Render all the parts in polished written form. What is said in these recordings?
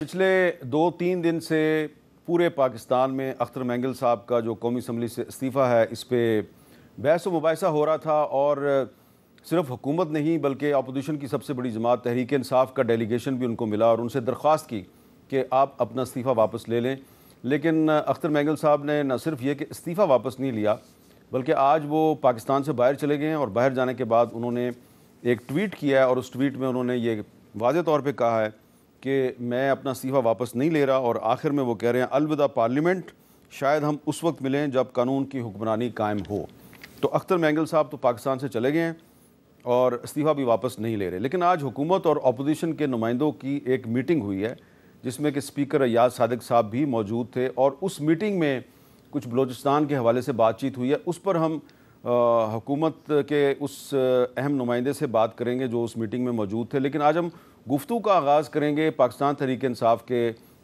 पिछले 2-3 दिन से पूरे पाकिस्तान में अख्तर मेंगल साहब का जो कौमी असम्बली से इस्तीफ़ा है, इस पे बहस व मुबाहिसा हो रहा था और सिर्फ हुकूमत नहीं बल्कि अपोजिशन की सबसे बड़ी जमात तहरीक इंसाफ का डेलीगेशन भी उनको मिला और उनसे दरख्वास्त की कि आप अपना इस्तीफ़ा वापस ले लें। लेकिन अख्तर मेंगल साहब ने न सिर्फ ये कि इस्तीफ़ा वापस नहीं लिया बल्कि आज वो पाकिस्तान से बाहर चले गए हैं और बाहर जाने के बाद उन्होंने एक ट्वीट किया है और उस ट्वीट में उन्होंने ये वाज़े तौर पे कहा है कि मैं अपना इस्तीफ़ा वापस नहीं ले रहा और आखिर में वो कह रहे हैं अलविदा पार्लियामेंट, शायद हम उस वक्त मिलें जब कानून की हुक्मरानी कायम हो। तो अख्तर मेंगल साहब तो पाकिस्तान से चले गए हैं और इस्तीफ़ा भी वापस नहीं ले रहे। लेकिन आज हुकूमत और अपोजिशन के नुमाइंदों की एक मीटिंग हुई है जिसमें कि स्पीकर अय्याज सादिक साहब भी मौजूद थे और उस मीटिंग में कुछ बलूचिस्तान के हवाले से बातचीत हुई है। उस पर हम हुकूमत के उस अहम नुमाइंदे से बात करेंगे जो उस मीटिंग में मौजूद थे। लेकिन आज हम गुफ्तगू का आगाज़ करेंगे पाकिस्तान तहरीक इंसाफ के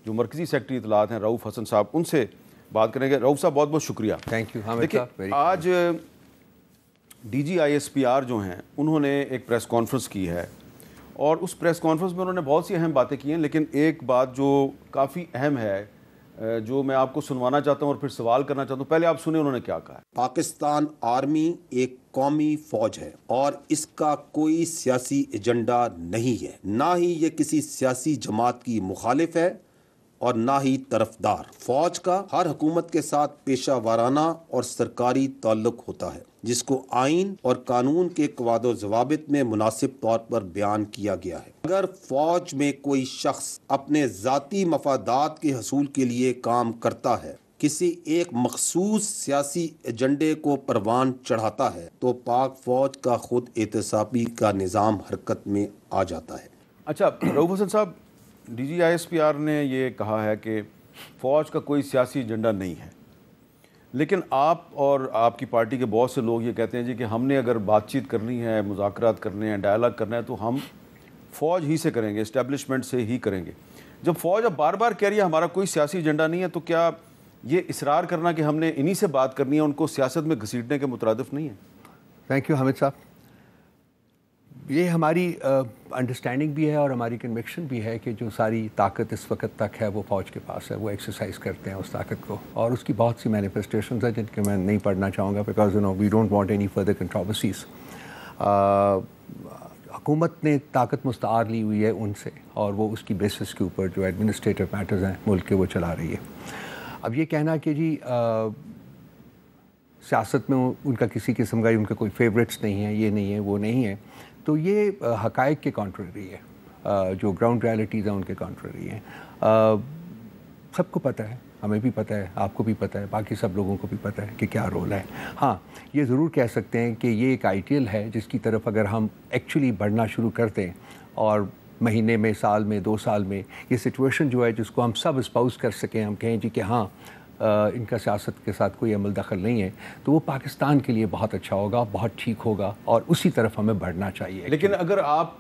जो मरकज़ी सेक्रेटरी इत्तलात हैं रऊफ़ हसन साहब, उनसे बात करेंगे। रऊफ़ साहब बहुत बहुत शुक्रिया। Thank you. देखिए, आज DGISPR जो हैं उन्होंने एक प्रेस कॉन्फ्रेंस की है और उस प्रेस कॉन्फ्रेंस में उन्होंने बहुत सी अहम बातें की हैं, लेकिन एक बात जो काफ़ी अहम है जो मैं आपको सुनवाना चाहता हूँ और फिर सवाल करना चाहता हूँ। पहले आप सुने उन्होंने क्या कहा है। पाकिस्तान आर्मी एक कौमी फौज है और इसका कोई सियासी एजेंडा नहीं है, ना ही ये किसी सियासी जमात की मुखालिफ है और ना ही तरफदार। फौज का हर हुकूमत के साथ पेशा वाराना और सरकारी ताल्लुक होता है जिसको आइन और कानून के कवायद ज़वाबित में मुनासिब तौर पर बयान किया गया है। अगर फौज में कोई शख्स अपने ज़ाती मफादात के हसूल के लिए काम करता है, किसी एक मखसूस सियासी एजेंडे को परवान चढ़ाता है, तो पाक फौज का खुद एहतसाबी का निज़ाम हरकत में आ जाता है। अच्छा रऊफ़ हसन साहब, DGISPR ने ये कहा है कि फ़ौज का कोई सियासी एजेंडा नहीं है, लेकिन आप और आपकी पार्टी के बहुत से लोग ये कहते हैं जी कि हमने अगर बातचीत करनी है, मुज़ाकरात करने हैं, डायलॉग करना है तो हम फ़ौज ही से करेंगे, इस्टेब्लिशमेंट से ही करेंगे। जब फ़ौज अब बार बार कह रही है हमारा कोई सियासी एजेंडा नहीं है, तो क्या ये इसरार करना कि हमने इन्हीं से बात करनी है उनको सियासत में घसीटने के मुतरादिफ नहीं है? थैंक यू हामिद साहब। ये हमारी अंडरस्टैंडिंग भी है और हमारी कन्विक्शन भी है कि जो सारी ताकत इस वक्त तक है वो फ़ौज के पास है, वो एक्सरसाइज करते हैं उस ताकत को, और उसकी बहुत सी मैनिफेस्टेशंस हैं जिनके मैं नहीं पढ़ना चाहूँगा because we don't want any further controversies. हुकूमत ने ताकत मुस्तार ली हुई है उनसे और वो उसकी बेसिस के ऊपर जो एडमिनिस्ट्रेटिव मैटर्स हैं मुल्क के वो चला रही है। अब ये कहना कि जी सियासत में उनका किसी किस्म का उनका कोई फेवरेट्स नहीं है, ये नहीं है, वो नहीं है, तो ये हक़ाइक़ के कॉन्ट्ररी है, जो ग्राउंड रियलिटीज़ हैं उनके कॉन्ट्ररी हैं। सबको पता है, हमें भी पता है, आपको भी पता है, बाकी सब लोगों को भी पता है कि क्या रोल है। हाँ, ये ज़रूर कह सकते हैं कि ये एक आइडियल है जिसकी तरफ अगर हम एक्चुअली बढ़ना शुरू करते हैं और महीने में, साल में, 2 साल में ये सिचुएशन जो है जिसको हम सब स्पाउस कर सकें, हम कहें जी कि हाँ इनका सियासत के साथ कोई अमल दखल नहीं है, तो वो पाकिस्तान के लिए बहुत अच्छा होगा, बहुत ठीक होगा और उसी तरफ हमें बढ़ना चाहिए। लेकिन अगर आप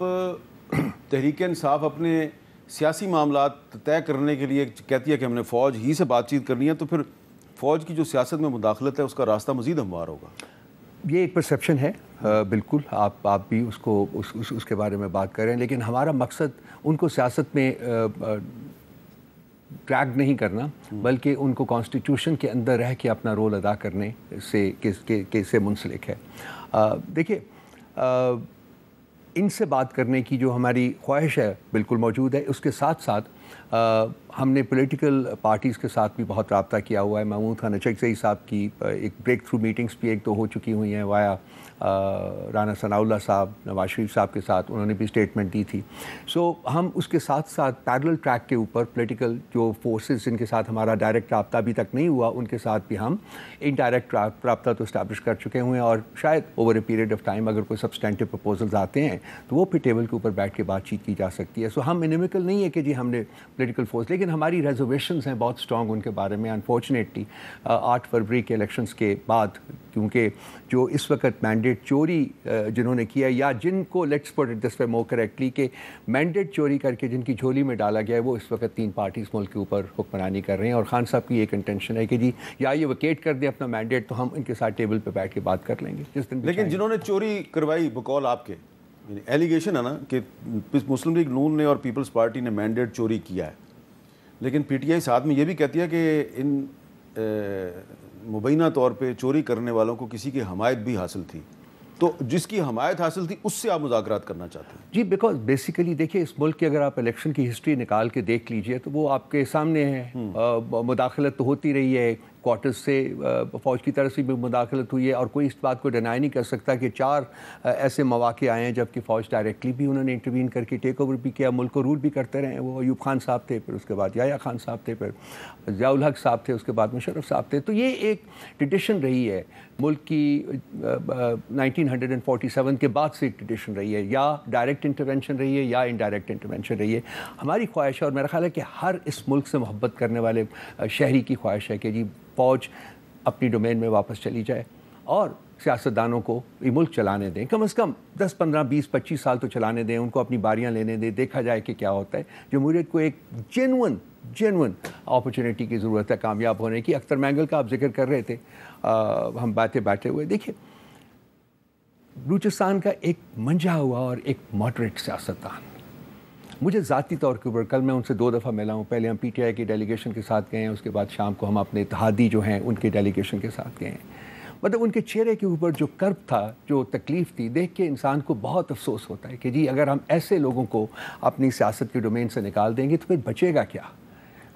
तहरीक इंसाफ अपने सियासी मामलात तय करने के लिए कहती है कि हमने फ़ौज ही से बातचीत करनी है, तो फिर फ़ौज की जो सियासत में मुदाखलत है उसका रास्ता मज़ीद हमवार होगा। ये एक परसेप्शन है, बिल्कुल आप भी उसको उसके बारे में बात करें, लेकिन हमारा मकसद उनको सियासत में ड्रैग नहीं करना बल्कि उनको कॉन्स्टिट्यूशन के अंदर रह के अपना रोल अदा करने से मुंसलिक है। देखिए, इनसे बात करने की जो हमारी ख्वाहिश है बिल्कुल मौजूद है। उसके साथ साथ हमने पॉलिटिकल पार्टीज़ के साथ भी बहुत रब्ता किया हुआ है। महमूद खान अचकज़ई साहब की एक ब्रेक थ्रू मीटिंग्स भी 1-2 हो चुकी हुई हैं वाया राना सनाउल्लाह साहब, नवाज शरीफ साहब के साथ उन्होंने भी स्टेटमेंट दी थी। सो हम उसके साथ साथ पैरेलल ट्रैक के ऊपर पॉलिटिकल जो फोर्सेस जिनके साथ हमारा डायरेक्ट रब्ता अभी तक नहीं हुआ उनके साथ भी हम इनडायरेक्ट रब्ता तो इस्टेब्लिश कर चुके हुए हैं और शायद over a period of time अगर कोई सब्सटेंटिव प्रपोजल्स आते हैं तो वो फिर टेबल के ऊपर बैठ के बातचीत की जा सकती है। सो हम इनमिकल नहीं है कि जी हमने पॉलिटिकल फोर्स, लेकिन हमारी रेजर्वेशंस हैं बहुत स्ट्रॉन्ग उनके बारे में। अनफॉर्चुनेटली 8 फरवरी के इलेक्शंस के बाद, क्योंकि जो इस वक्त मैंडेट चोरी जिन्होंने किया, या जिनको let's put it this way more correctly कि मैंडेट चोरी करके जिनकी झोली में डाला गया है, वो इस वक्त 3 पार्टीज़ मुल्क के ऊपर हुक्मरानी कर रहे हैं और खान साहब की एक इंटेंशन है कि जी या ये वकेट कर दें अपना मैंडेट तो हम इनके साथ टेबल पर बैठ के बात कर लेंगे जिस दिन। लेकिन जिन्होंने चोरी करवाई बकौल आपके, एलिगेशन है ना कि मुस्लिम लीग नून ने और पीपल्स पार्टी ने मैंडेट चोरी किया है, لیکن پی ٹی آئی ساتھ میں یہ بھی کہتی ہے کہ ان مبینہ طور پہ چوری کرنے والوں کو کسی کی حمایت بھی حاصل تھی، تو جس کی حمایت حاصل تھی اس سے آپ مذاکرات کرنا چاہتے ہیں؟ جی بیکاز بیسیکلی دیکھیے اس ملک کی اگر آپ الیکشن کی ہسٹری نکال کے دیکھ لیجئے تو وہ آپ کے سامنے ہے. مداخلت تو ہوتی رہی ہے، کوارٹرز سے فوج کی طرف سے بھی مداخلت ہوئی ہے، اور کوئی اس بات کو ڈینائی نہیں کر سکتا کہ 4 ایسے مواقع آئے ہیں جب کہ فوج ڈائریکٹلی بھی انہوں نے انٹروین کر کے ٹیک اوور بھی کیا، ملک کو رول بھی کرتے رہے ہیں. وہ ایوب خان صاحب تھے، پھر اس کے بعد یحییٰ خان صاحب تھے، پھر ضیاء الحق صاحب تھے، اس کے بعد مشرف صاحب تھے. تو یہ ایک ٹریڈیشن رہی ہے ملک کی 1947 کے بعد سے ایک ٹریڈیشن رہی ہے، یا ڈائریکٹ انٹرونشن رہی ہے یا انڈائریکٹ انٹرونشن رہی ہے. ہماری خواہش ہے، اور میرا خیال ہے کہ ہر اس ملک سے محبت کرنے والے شہری کی خواہش ہے کہ جی فوج اپنی ڈومین میں واپس چلی جائے اور سیاستدانوں کو یہ ملک چلانے دیں، کم از کم 10 15 20 25 سال تو چلانے دیں، ان کو اپنی باریاں لینے دیں، دیکھا جائے کہ کیا ہوتا ہے. جمہوریت کو ایک جینون اپرچونٹی کی ضرورت ہے کامیاب ہونے کی. اختر مینگل کا آپ ذکر کر رہے تھے، ہم بیٹھے ہوئے دیکھیں بلوچستان کا ایک منجھا ہوا اور ایک ماڈریٹ سیاستدان. مجھے ذاتی طور کے اوپر کل میں ان سے 2 دفعہ ملا ہوں. پہلے ہم پی ٹی آئی کی ڈیلیگیشن کے ساتھ گئے ہیں، اس کے بعد شام کو ہم اپنے اتحادی جو ہیں ان کے ڈیلیگیشن کے ساتھ گئے ہیں. مطلب ان کے چہرے کے اوپر جو کرب تھا، جو تکلیف تھی، دیکھ کے انسان کو بہت افسوس ہوتا ہے کہ جی اگر ہم ایسے لوگوں کو اپنی سیاست کے ڈومین سے نکال دیں گے تو پھر بچے گا کیا.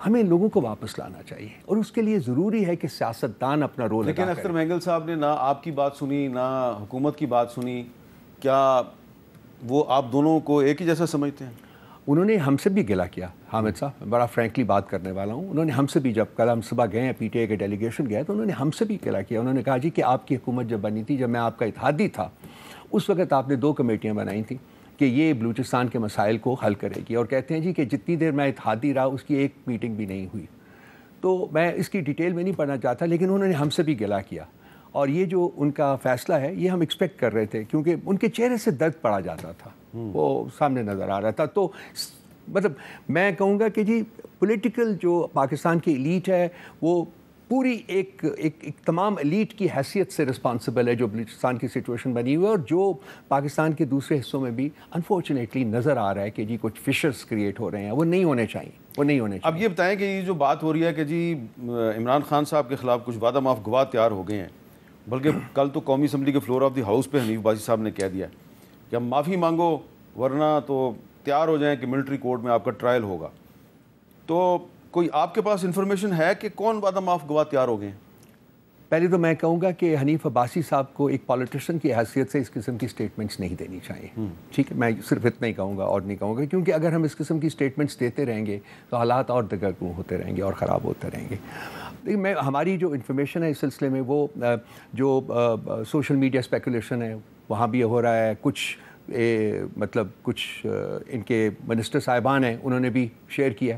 ہمیں ان لوگوں کو واپس لانا چاہیے، اور اس کے لیے ضروری ہے کہ سیاستدان اپنا رول ادا کریں. لیکن اختر مینگل صاحب نے نہ آپ کی بات سنی نہ حکومت کی بات سنی. کیا وہ آپ دونوں کو ایک ہی جیسا سمجھتے ہیں؟ انہوں نے ہم سے بھی گلا کیا. حامد صاحب، بڑا فرینکلی بات کرنے والا ہوں، انہوں نے ہم سے بھی، جب کل ہم صبح گئے ہیں پی ٹی آئی کے ڈیلیگیشن گئے تو انہوں نے ہم سے بھی گلا کیا. انہوں نے کہا جی کہ آپ کی حکومت جب بنی تھی، جب میں آپ کا اتحادی تھا، اس وقت آپ نے 2 کمیٹیاں بنائی تھیں کہ یہ بلوچستان کے مسائل کو حل کرے گی، اور کہتے ہیں جی کہ جتنی دیر میں اتحادی رہا اس کی ایک میٹنگ بھی نہیں ہوئی. تو میں اس کی ڈیٹیل میں نہیں پڑھنا چاہتا، لیکن انہوں نے ہم سے بھی گلا کیا. اور یہ جو ان کا فیصلہ ہے یہ ہم ایکسپیکٹ کر رہے تھے، کیونکہ ان کے چہرے سے درد پڑا جاتا تھا، وہ سامنے نظر آ رہا تھا. تو مطلب میں کہوں گا کہ جی پولیٹیکل جو پاکستان کی ایلیٹ ہے وہ پوری ایک تمام ایلیٹ کی حیثیت سے رسپانسبل ہے جو بلوچستان کی سچویشن بنی ہوئی ہے، اور جو پاکستان کے دوسرے حصوں میں بھی انفارچونیٹلی نظر آ رہا ہے کہ جی کچھ فشرز کریٹ ہو رہے ہیں، وہ نہیں ہونے چاہیے. اب یہ بتائیں کہ یہ جو بات ہو رہی ہے کہ جی عمران خان صاحب کے خلاف کچھ وعدہ معاف گواہ تیار ہو گئے ہیں، بلکہ کل تو قومی اسمبلی کے فلور آف دی ہاؤس پہ حنیف باسی صاحب نے کہہ دیا کہ ہم معافی مانگو ورنہ تو تیار ہو جائیں کہ ملٹری کورٹ میں آپ کا ٹرائل ہوگا. تو کوئی آپ کے پاس انفارمیشن ہے کہ کون وعدہ معاف گواہ تیار ہو گئے ہیں؟ پہلے تو میں کہوں گا کہ حنیف عباسی صاحب کو ایک پولیٹیشین کی حیثیت سے اس قسم کی سٹیٹمنٹس نہیں دینی چاہیے. ٹھیک ہے، میں صرف اتنا ہی کہوں گا اور نہیں کہوں گا، کیونکہ اگر ہم اس قسم کی سٹیٹمنٹس دیتے رہیں گے تو حالات اور دگرگوں ہوتے رہیں گے اور خراب ہوتے رہیں گے. لیکن ہماری جو انفارمیشن ہے اس سلسلے میں، وہ جو سوشل میڈیا اسپیکولیشن ہے وہاں بھی ہو رہا ہے. کچھ کچھ ان کے منسٹر صاحبان ہیں انہوں نے بھی شیئر کیا.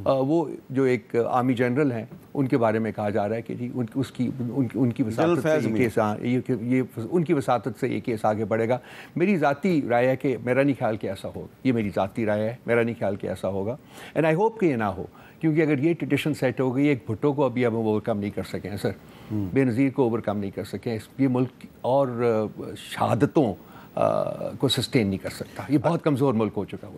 وہ جو ایک آرمی جنرل ہیں ان کے بارے میں کہا جا رہا ہے کہ جی ان کی وساطت سے یہ کیس، ان کی وساطت سے یہ کیس آگے بڑھے گا. میری ذاتی رائے ہے کہ میرا نہیں خیال کہ ایسا ہوگا. یہ میری ذاتی رائے ہے، میرا نہیں خیال کہ ایسا ہوگا. اینڈ آئی ہوپ کہ یہ نہ ہو، کیونکہ اگر یہ ٹریڈیشن سیٹ ہو گئی، ایک بھٹو کو ابھی ہم اوور کم نہیں کر سکے ہیں سر، بے نظیر کو اوور کم نہیں کر سکے. یہ ملک اور شہادتوں کو سسٹین نہیں کر سکتا. یہ بہت کمزور ملک ہو چکا ہوا.